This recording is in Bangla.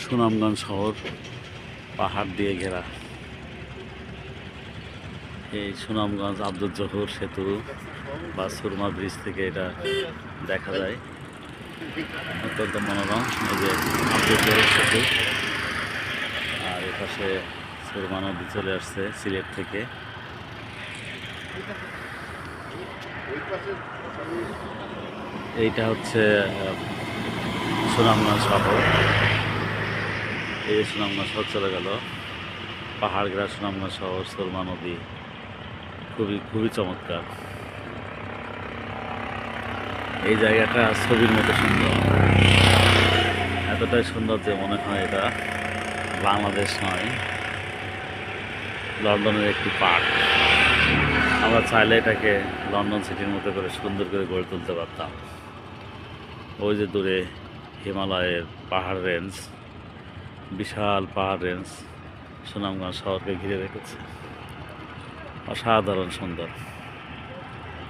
সুনামগঞ্জ শহর পাহাড় দিয়ে ঘেরা। এই সুনামগঞ্জ আব্দুল জহুর সেতু বা সুরমা ব্রিজ থেকে এটা দেখা যায়। অত্যন্ত মনোরম। এই যে আব্দুল জহুর সেতু, আর এপাশে সুরমা নদী চলে আসছে সিলেট থেকে। এইটা হচ্ছে সুনামগঞ্জ শহর। এই সুনামগঞ্জ শহর চলে গেল, পাহাড় ঘেরা সুনামগঞ্জ শহর, সুরমা নদী, খুবই চমৎকার। এই জায়গাটা ছবির মতো সুন্দর, এতটাই সুন্দর যে মনে হয় এটা বাংলাদেশ নয়, লন্ডনের একটি পার্ক। আমরা চাইলে এটাকে লন্ডন সিটির মতো করে সুন্দর করে গড়ে তুলতে পারতাম। ওই যে দূরে হিমালয়ের পাহাড় রেঞ্জ, বিশাল পাহাড় রেঞ্জ সুনামগঞ্জ শহরকে ঘিরে রেখেছে। অসাধারণ সুন্দর।